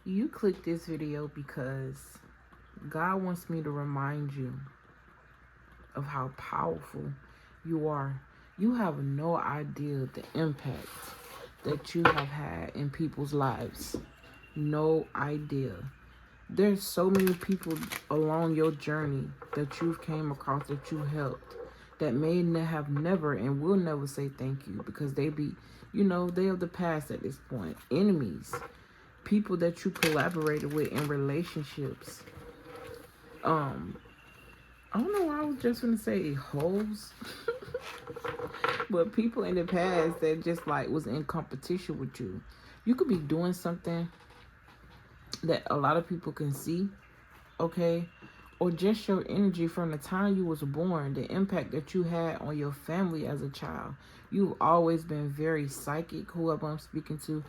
You clicked this video because God wants me to remind you of how powerful you are. You have no idea the impact that you have had in people's lives. No idea. There's so many people along your journey that you've came across, that you helped, that may have never and will never say thank you, because they be, they of the past at this point. Enemies, people that you collaborated with in relationships. I don't know why I was just gonna say hoes. But people in the past that just like was in competition with you. You could be doing something that a lot of people can see, okay? Or just your energy from the time you was born, the impact that you had on your family as a child. You've always been very psychic, whoever I'm speaking to.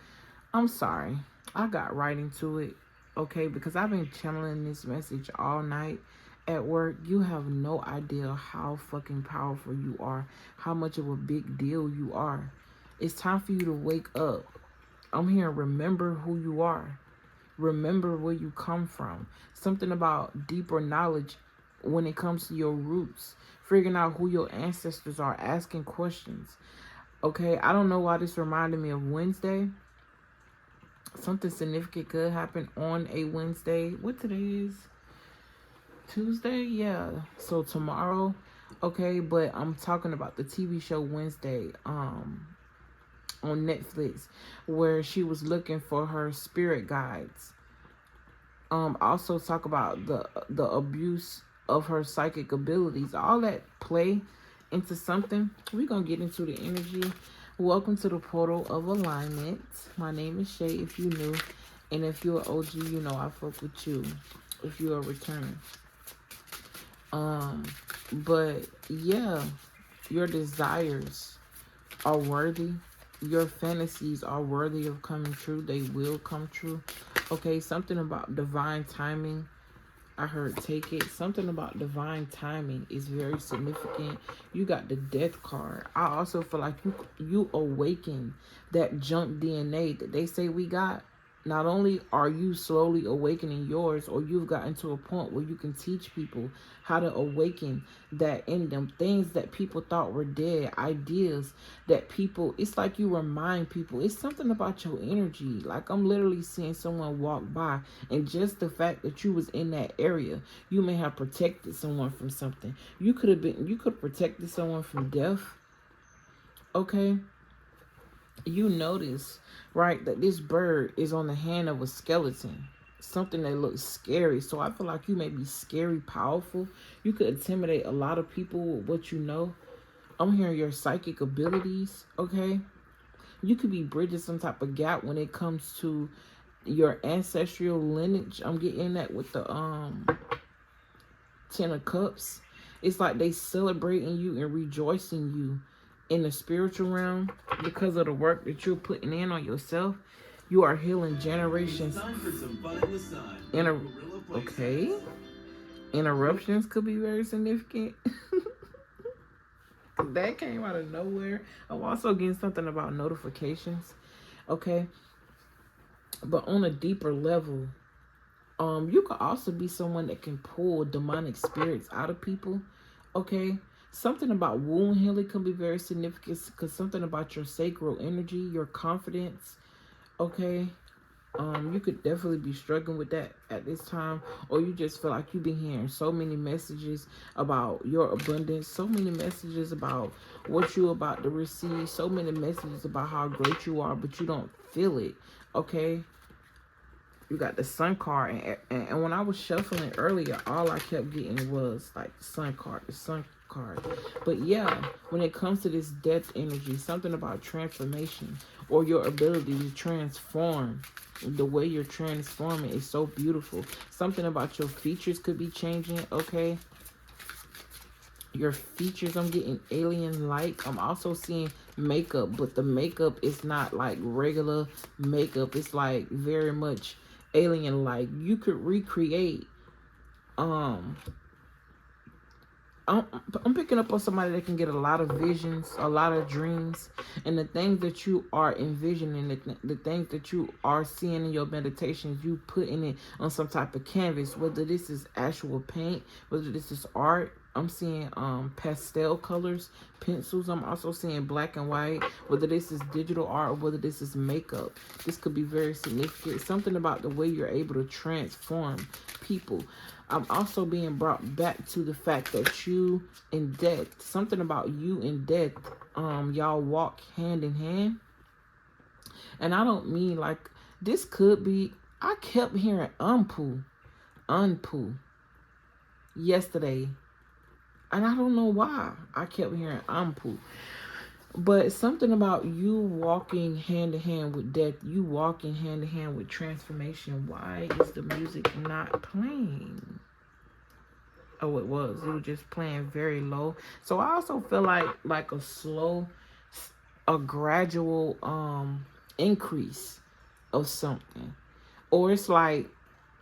I'm sorry. I got right into it, okay? Because I've been channeling this message all night at work. You have no idea how fucking powerful you are, how much of a big deal you are. It's time for you to wake up. I'm here. Remember who you are. Remember where you come from. Something about deeper knowledge when it comes to your roots. Figuring out who your ancestors are. Asking questions. Okay, I don't know why this reminded me of Wednesday. Something significant could happen on a Wednesday. What today is? Tuesday? Yeah. So tomorrow. Okay, but I'm talking about the TV show Wednesday. On Netflix, where she was looking for her spirit guides. Also talk about the abuse of her psychic abilities. All that play into something. We're gonna get into the energy. Welcome to the portal of alignment. My name is Shay, if you new, and if you're an OG, you know I fuck with you. If you're a return. But yeah, your desires are worthy. Your fantasies are worthy of coming true. They will come true. Okay, something about divine timing. I heard take it. Something about divine timing is very significant. You got the death card. I also feel like you awaken that junk DNA that they say we got. Not only are you slowly awakening yours, or you've gotten to a point where you can teach people how to awaken that in them. Things that people thought were dead, ideas that people, it's like you remind people. It's something about your energy. Like I'm literally seeing someone walk by, and just the fact that you was in that area, you may have protected someone from something. You could have protected someone from death. Okay? You notice, right, that this bird is on the hand of a skeleton. Something that looks scary. So I feel like you may be scary powerful. You could intimidate a lot of people with what you know. I'm hearing your psychic abilities, okay? You could be bridging some type of gap when it comes to your ancestral lineage. I'm getting that with the 10 of Cups. It's like they celebrating you and rejoicing you in the spiritual realm because of the work that you're putting in on yourself. You are healing generations. Okay. Interruptions could be very significant. That came out of nowhere. I'm also getting something about notifications. Okay. But on a deeper level, you could also be someone that can pull demonic spirits out of people. Okay. Something about wound healing could be very significant, because something about your sacral energy, your confidence. Okay. You could definitely be struggling with that at this time, or you just feel like you've been hearing so many messages about your abundance, so many messages about what you're about to receive, so many messages about how great you are, but you don't feel it. Okay. You got the Sun card, and when I was shuffling earlier, all I kept getting was like the Sun card, the Sun card. But yeah, when it comes to this death energy, something about transformation, or your ability to transform. The way you're transforming is so beautiful. Something about your features could be changing, okay? Your features, I'm getting alien-like. I'm also seeing makeup, but the makeup is not like regular makeup. It's like very much alien-like. You could recreate a I'm, I'm picking up on somebody that can get a lot of visions, a lot of dreams, and the things that you are envisioning, the things that you are seeing in your meditations, you putting it on some type of canvas, whether this is actual paint, whether this is art. I'm seeing pastel colors, pencils. I'm also seeing black and white, whether this is digital art or whether this is makeup. This could be very significant. Something about the way you're able to transform people. I'm also being brought back to the fact that you and death, something about you and death, y'all walk hand in hand. And I don't mean like, this could be, I kept hearing unpoo yesterday. And I don't know why I kept hearing unpoo. But something about you walking hand in hand with death, you walking hand in hand with transformation. Why is the music not playing? Oh, it was just playing very low. So I also feel like a slow, a gradual increase of something. Or it's like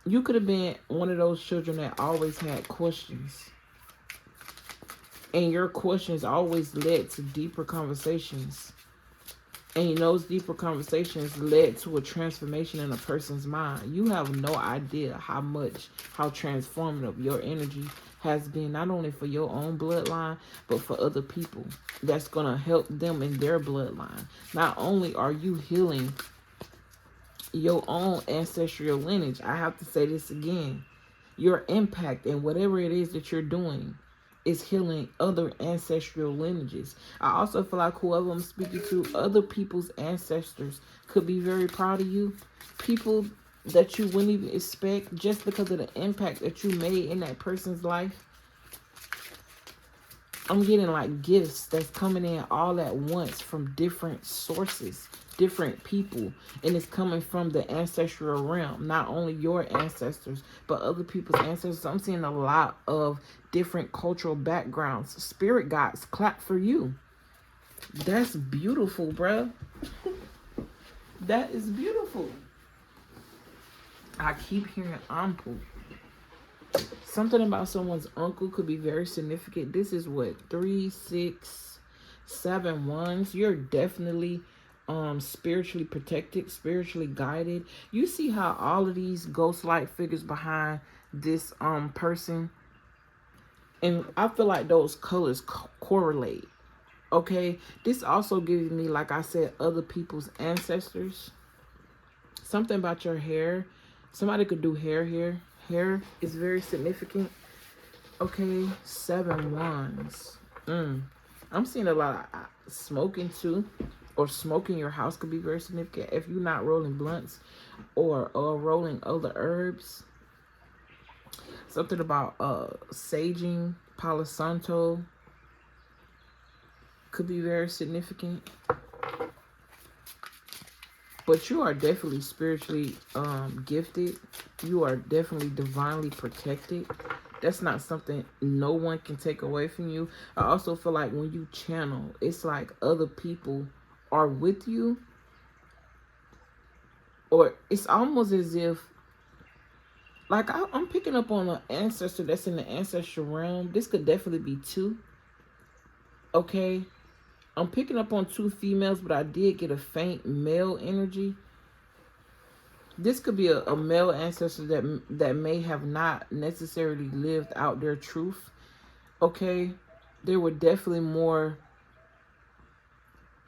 you could have been one of those children that always had questions. And your questions always led to deeper conversations. And those deeper conversations led to a transformation in a person's mind. You have no idea how transformative your energy has been, not only for your own bloodline, but for other people. That's going to help them in their bloodline. Not only are you healing your own ancestral lineage, I have to say this again, your impact and whatever it is that you're doing is healing other ancestral lineages. I also feel like whoever I'm speaking to, other people's ancestors could be very proud of you. People that you wouldn't even expect just because of the impact that you made in that person's life. I'm getting like gifts that's coming in all at once from different sources, different people, and it's coming from the ancestral realm. Not only your ancestors, but other people's ancestors. I'm seeing a lot of different cultural backgrounds. Spirit guides clap for you. That's beautiful, bruh. That is beautiful. I keep hearing uncle. Something about someone's uncle could be very significant. This is what, 3, 6, 7 ones. You're definitely spiritually protected, spiritually guided. You see how all of these ghost-like figures behind this person, and I feel like those colors correlate. Okay, this also gives me, like I said, other people's ancestors. Something about your hair. Somebody could do hair here. Hair is very significant. Okay, 7 wands. I'm seeing a lot of smoking too, or smoking your house could be very significant if you're not rolling blunts or rolling other herbs. Something about saging, Palo Santo could be very significant. But you are definitely spiritually gifted. You are definitely divinely protected. That's not something no one can take away from you. I also feel like when you channel, it's like other people are with you. Or it's almost as if, like I'm picking up on an ancestor that's in the ancestral realm. This could definitely be 2. Okay. I'm picking up on 2 females, but I did get a faint male energy. This could be a male ancestor that may have not necessarily lived out their truth. Okay, there were definitely more.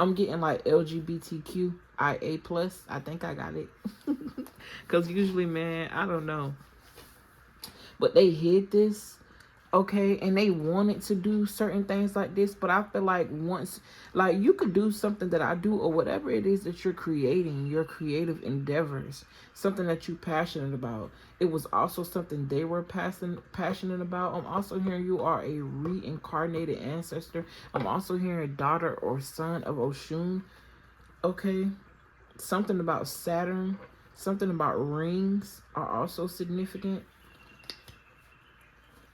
I'm getting like LGBTQIA plus. I think I got it. Because usually, man, I don't know. But they hid this. Okay, and they wanted to do certain things like this, but I feel like once, like you could do something that I do or whatever it is that you're creating, your creative endeavors, something that you're passionate about. It was also something they were passionate about. I'm also hearing you are a reincarnated ancestor. I'm also hearing daughter or son of Oshun. Okay, something about Saturn, something about rings are also significant.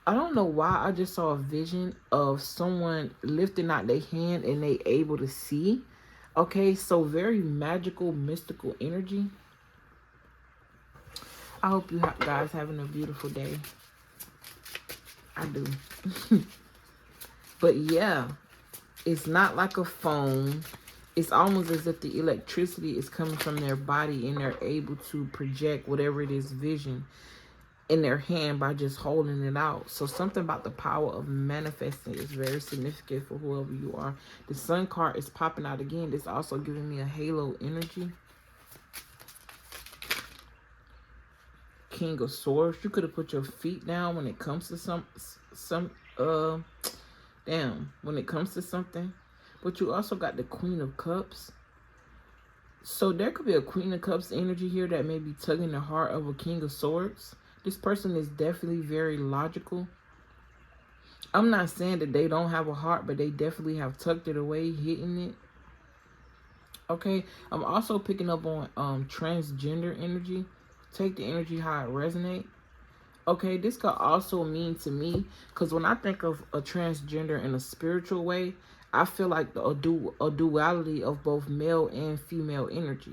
I don't know why I just saw a vision of someone lifting out their hand and they able to see. Okay, so very magical, mystical energy. I hope you guys having a beautiful day. I do. But yeah, it's not like a phone. It's almost as if the electricity is coming from their body and they're able to project whatever it is vision in their hand by just holding it out. So something about the power of manifesting is very significant for whoever you are. The Sun card is popping out again. This also giving me a halo energy. King of Swords. You could have put your feet down when it comes to when it comes to something. But you also got the Queen of Cups. So there could be a Queen of Cups energy here that may be tugging the heart of a King of Swords. This person is definitely very logical. I'm not saying that they don't have a heart, but they definitely have tucked it away, hidden it. Okay, I'm also picking up on transgender energy. Take the energy how it resonates. Okay, this could also mean to me, because when I think of a transgender in a spiritual way, I feel like a duality of both male and female energy.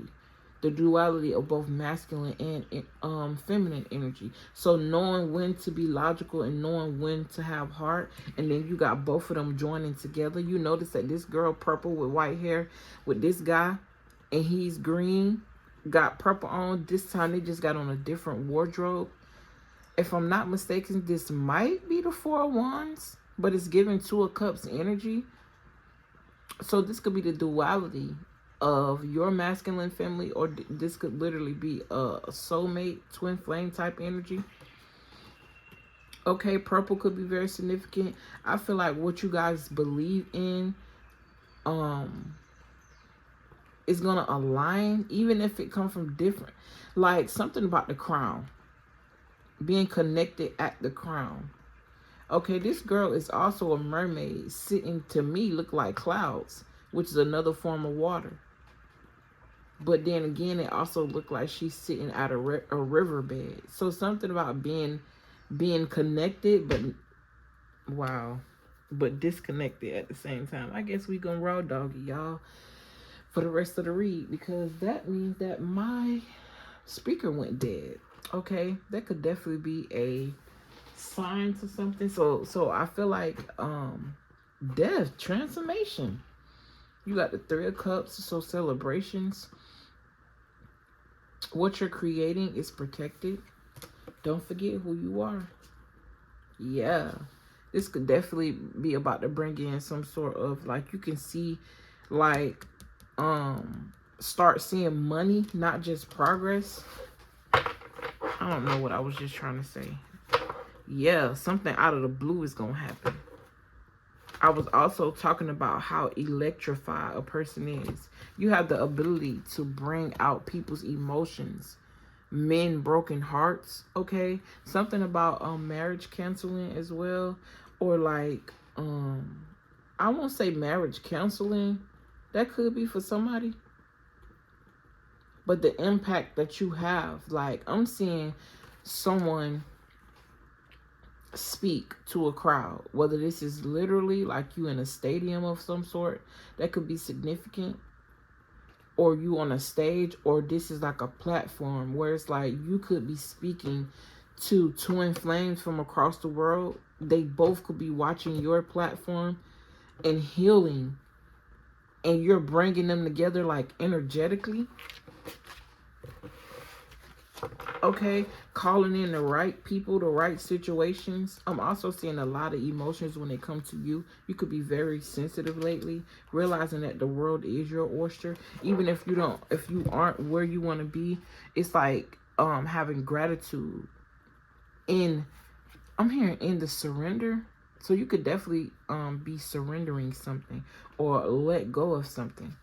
The duality of both masculine and feminine energy. So knowing when to be logical and knowing when to have heart, and then you got both of them joining together. You notice that this girl purple with white hair with this guy, and he's green, got purple on. This time they just got on a different wardrobe. If I'm not mistaken, this might be the Four of Wands, but it's giving Two of Cups energy. So this could be the duality of your masculine family, or this could literally be a soulmate, twin flame type energy. Okay, purple could be very significant. I feel like what you guys believe in is going to align, even if it comes from different, like something about the crown. Being connected at the crown. Okay, this girl is also a mermaid, sitting, to me, look like clouds, which is another form of water. But then again, it also looked like she's sitting at a riverbed. So something about being connected, but wow, but disconnected at the same time. I guess we gonna raw doggy y'all for the rest of the read, because that means that my speaker went dead. Okay, that could definitely be a sign to something. So I feel like death, transformation. You got the Three of Cups, so celebrations. What you're creating is protected. Don't forget who you are. Yeah, this could definitely be about to bring in some sort of, like, you can see, like, start seeing money, not just progress. I don't know what I was just trying to say. Yeah, something out of the blue is going to happen. I was also talking about how electrified a person is. You have the ability to bring out people's emotions. Men, broken hearts, okay? Something about marriage counseling as well. Or like, I won't say marriage counseling. That could be for somebody. But the impact that you have, like, I'm seeing someone speak to a crowd, whether this is literally like you in a stadium of some sort, that could be significant, or you on a stage, or this is like a platform where it's like you could be speaking to twin flames from across the world. They both could be watching your platform and healing, and you're bringing them together, like, energetically. Okay, calling in the right people, the right situations. I'm also seeing a lot of emotions when it comes to you. You could be very sensitive lately, realizing that the world is your oyster. Even if you aren't where you want to be, it's like having gratitude I'm hearing in the surrender. So you could definitely be surrendering something or let go of something.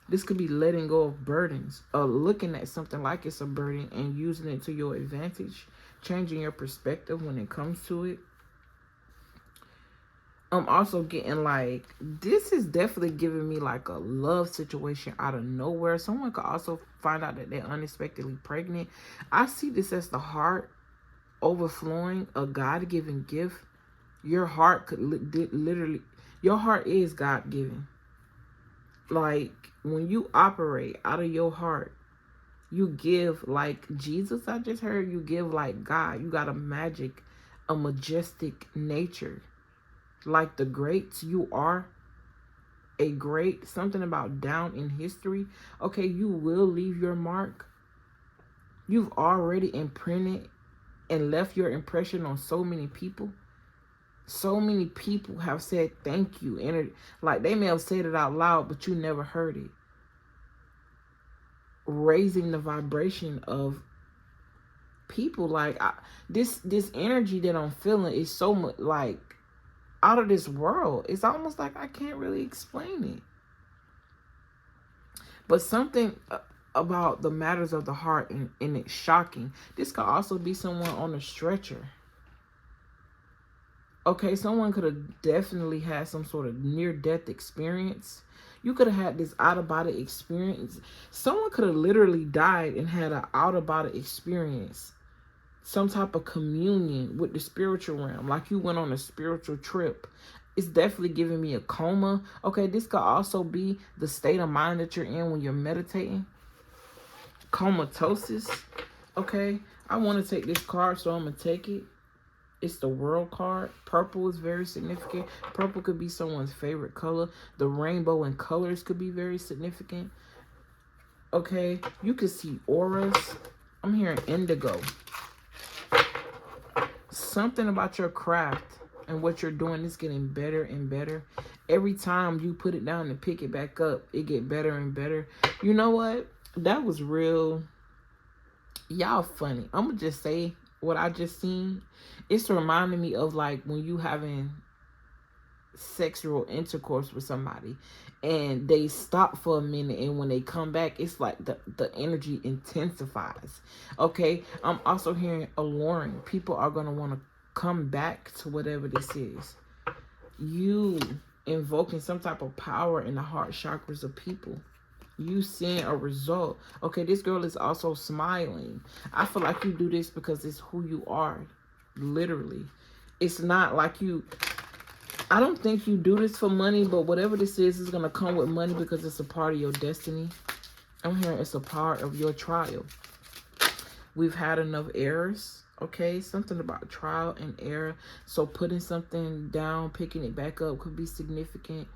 This could be letting go of burdens, or looking at something like it's a burden and using it to your advantage, changing your perspective when it comes to it. I'm also getting, like, this is definitely giving me like a love situation out of nowhere. Someone could also find out that they're unexpectedly pregnant. I see this as the heart overflowing, a God-given gift. Your heart could literally, your heart is God-given. Like, when you operate out of your heart, you give like Jesus. I just heard you give like God. You got a majestic nature. like the greats. You are a great, something about down in history. Okay, you will leave your mark. You've already imprinted and left your impression on so many people. So many people have said thank you. And like they may have said it out loud, but you never heard it. Raising the vibration of people. Like this energy that I'm feeling is so much like out of this world. It's almost like I can't really explain it. But something about the matters of the heart, and it's shocking. This could also be someone on a stretcher. Okay, someone could have definitely had some sort of near-death experience. You could have had this out-of-body experience. Someone could have literally died and had an out-of-body experience. Some type of communion with the spiritual realm. Like you went on a spiritual trip. It's definitely giving me a coma. Okay, this could also be the state of mind that you're in when you're meditating. Comatose. Okay, I want to take this card, so I'm going to take it. It's the World card. Purple is very significant. Purple could be someone's favorite color. The rainbow in colors could be very significant. Okay, you can see auras. I'm hearing indigo. Something about your craft and what you're doing is getting better and better. Every time you put it down and pick it back up, it get better and better. You know what? That was real. Y'all funny. I'm going to just say what I just seen. It's reminding me of like when you having sexual intercourse with somebody and they stop for a minute, and when they come back, it's like the energy intensifies. Okay, I'm also hearing alluring. People are going to want to come back to whatever this is. You invoking some type of power in the heart chakras of people. You seeing a result. Okay, this girl is also smiling. I feel like you do this because it's who you are. Literally. It's not like you... I don't think you do this for money, but whatever this is going to come with money because it's a part of your destiny. I'm hearing it's a part of your trial. We've had enough errors. Okay, something about trial and error. So putting something down, picking it back up could be significant.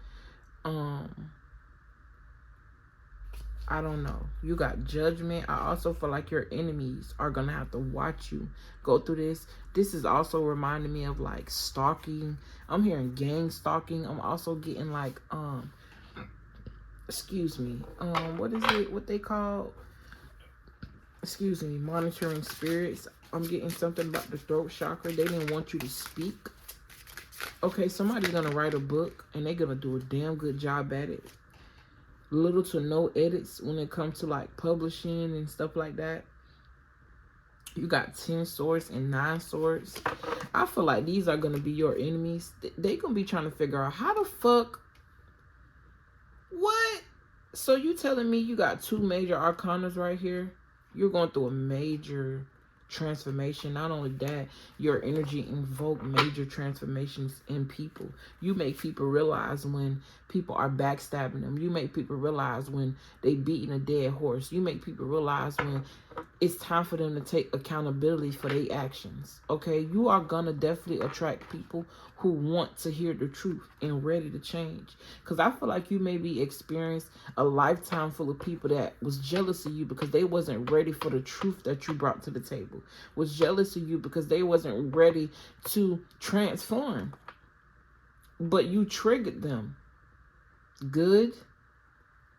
I don't know. You got judgment. I also feel like your enemies are going to have to watch you go through this. This is also reminding me of like stalking. I'm hearing gang stalking. I'm also getting like, excuse me. What is it? What they call? Excuse me. Monitoring spirits. I'm getting something about the throat chakra. They didn't want you to speak. Okay, somebody's going to write a book and they're going to do a damn good job at it. Little to no edits when it comes to like publishing and stuff like that. You got 10 swords and 9 swords. I feel like these are going to be your enemies. They're going to be trying to figure out how the fuck... What? So you telling me you got 2 major arcanas right here? You're going through a major transformation. Not only that, your energy invoke major transformations in people. You make people realize when people are backstabbing them. You make people realize when they beating a dead horse. You make people realize when it's time for them to take accountability for their actions. Okay, you are gonna definitely attract people who want to hear the truth and ready to change. Because I feel like you maybe experienced a lifetime full of people that was jealous of you because they wasn't ready for the truth that you brought to the table. Was jealous of you because they wasn't ready to transform. But you triggered them. Good.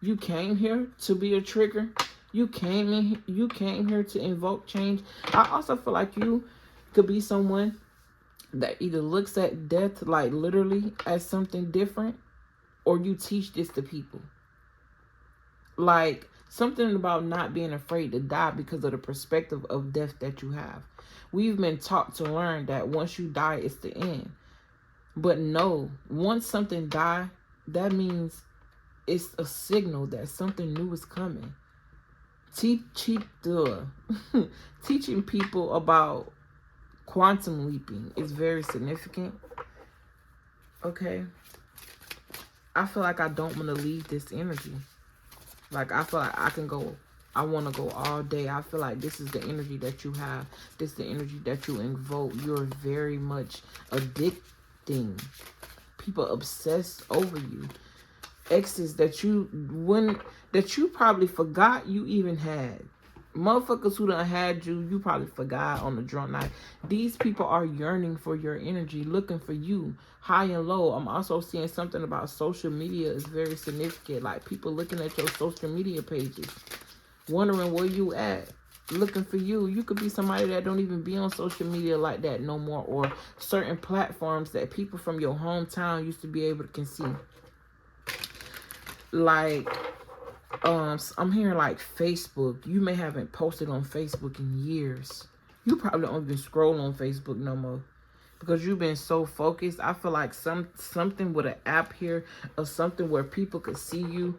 You came here to be a trigger. You came here to invoke change. I also feel like you could be someone that either looks at death like literally as something different, or you teach this to people. Like something about not being afraid to die because of the perspective of death that you have. We've been taught to learn that once you die, it's the end. But no, once something dies, that means it's a signal that something new is coming. Teaching people about quantum leaping is very significant. Okay. I feel like I don't want to leave this energy. Like I feel like I can go. I want to go all day. I feel like this is the energy that you have. This is the energy that you invoke. You're very much addicting. people obsessed over you. Exes that you probably forgot you even had. Motherfuckers who done had you probably forgot on the drunk night. These people are yearning for your energy, looking for you, high and low. I'm also seeing something about social media is very significant. Like people looking at your social media pages, wondering where you at, looking for you. You could be somebody that don't even be on social media like that no more, or certain platforms that people from your hometown used to be able to see. Like, I'm hearing like Facebook. You may haven't posted on Facebook in years. You probably don't even scroll on Facebook no more because you've been so focused. I feel like something with an app here or something where people could see you.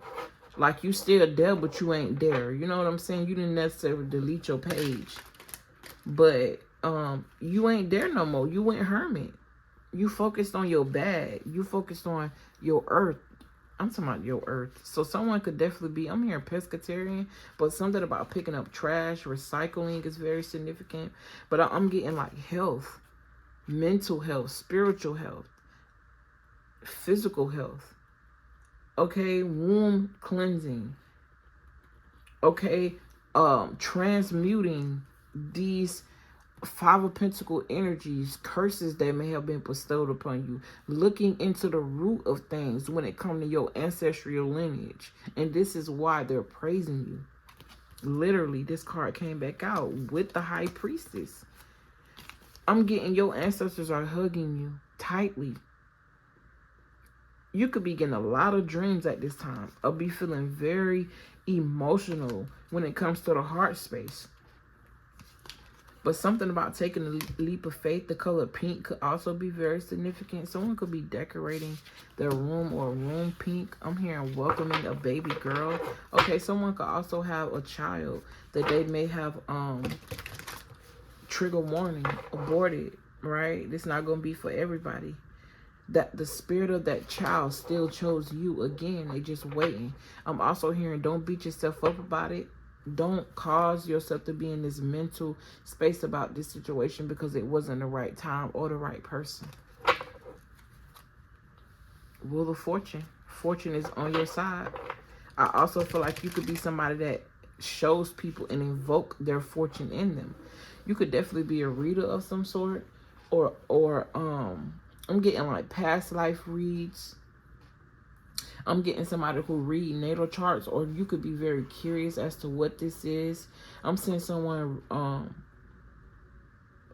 Like you still there, but you ain't there. You know what I'm saying? You didn't necessarily delete your page, but you ain't there no more. You went hermit. You focused on your bag. You focused on your earth. I'm talking about your earth. So someone could definitely be, I'm hearing pescatarian, but something about picking up trash, recycling is very significant. But I'm getting like health, mental health, spiritual health, physical health. Okay, womb cleansing. Okay, transmuting these Five of Pentacle energies, curses that may have been bestowed upon you, looking into the root of things when it comes to your ancestral lineage. And this is why they're praising you. Literally, this card came back out with the High Priestess. I'm getting your ancestors are hugging you tightly. You could be getting a lot of dreams at this time. I'll be feeling very emotional when it comes to the heart space. But something about taking a leap of faith, the color pink could also be very significant. Someone could be decorating their room or room pink. I'm hearing welcoming a baby girl. Okay, someone could also have a child that they may have trigger warning, aborted, right? This not going to be for everybody. That the spirit of that child still chose you again. They just waiting. I'm also hearing don't beat yourself up about it. Don't cause yourself to be in this mental space about this situation because it wasn't the right time or the right person. Wheel of Fortune. Fortune is on your side. I also feel like you could be somebody that shows people and invoke their fortune in them. You could definitely be a reader of some sort, or I'm getting like past life reads. I'm getting somebody who read natal charts, or you could be very curious as to what this is. I'm seeing someone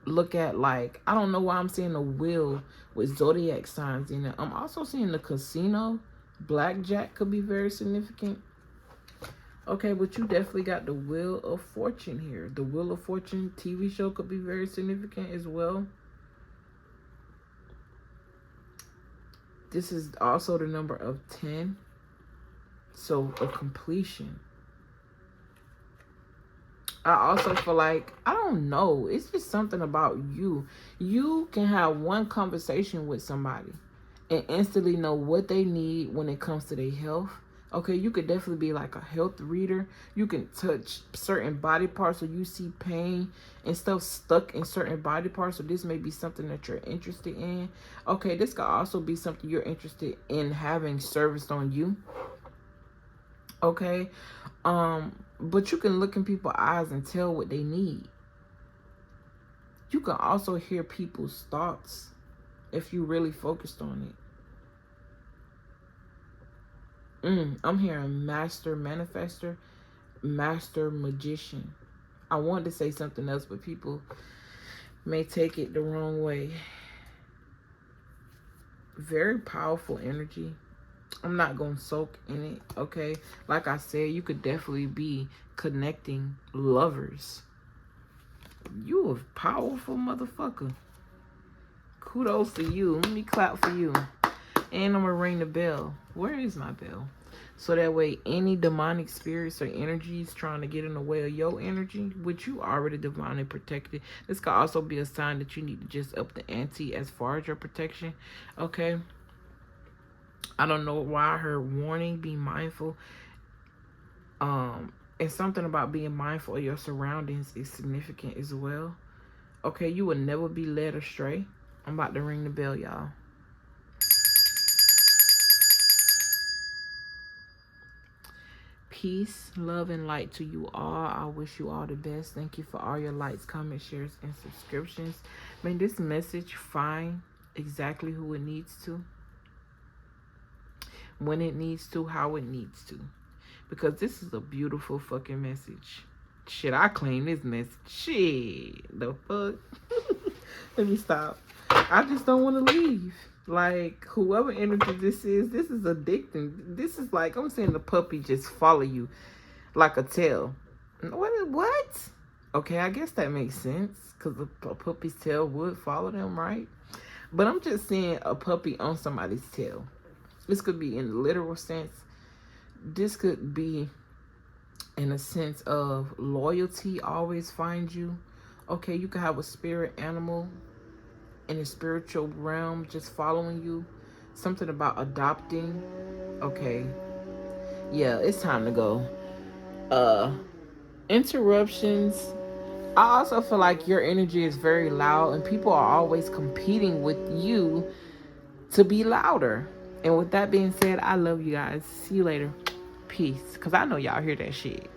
look at, like, I don't know why I'm seeing a wheel with zodiac signs in it. I'm also seeing the casino. Blackjack could be very significant. Okay, but you definitely got the Wheel of Fortune here. The Wheel of Fortune TV show could be very significant as well. This is also the number of 10. So, a completion. I also feel like, I don't know, it's just something about you. You can have one conversation with somebody and instantly know what they need when it comes to their health. Okay, you could definitely be like a health reader. You can touch certain body parts, so you see pain and stuff stuck in certain body parts. So this may be something that you're interested in. Okay, this could also be something you're interested in having serviced on you. Okay, but you can look in people's eyes and tell what they need. You can also hear people's thoughts if you really focused on it. I'm hearing master manifester, master magician. I wanted to say something else, but people may take it the wrong way. Very powerful energy. I'm not going to soak in it, okay? Like I said, you could definitely be connecting lovers. You a powerful motherfucker. Kudos to you. Let me clap for you. And I'm going to ring the bell. Where is my bell? So that way any demonic spirits or energies trying to get in the way of your energy, which you already divinely protected. This could also be a sign that you need to just up the ante as far as your protection. Okay. I don't know why I heard warning, be mindful. And something about being mindful of your surroundings is significant as well. Okay, you will never be led astray. I'm about to ring the bell, y'all. Peace, love, and light to you all. I wish you all the best. Thank you for all your likes, comments, shares, and subscriptions. May this message find exactly who it needs to, when it needs to, how it needs to. Because this is a beautiful fucking message. Shit, I claim this message. Shit, the fuck? Let me stop. I just don't want to leave. Like, whoever energy this is addicting. This is like, I'm saying the puppy just follow you like a tail. What? Okay, I guess that makes sense. Because a puppy's tail would follow them, right? But I'm just saying a puppy on somebody's tail. This could be in the literal sense. This could be in a sense of loyalty always finds you. Okay, you could have a spirit animal in the spiritual realm just following you. Something about adopting. Okay. Yeah, it's time to go. Interruptions. I also feel like your energy is very loud and people are always competing with you to be louder. And with that being said, I love you guys. See you later. Peace. Because I know y'all hear that shit.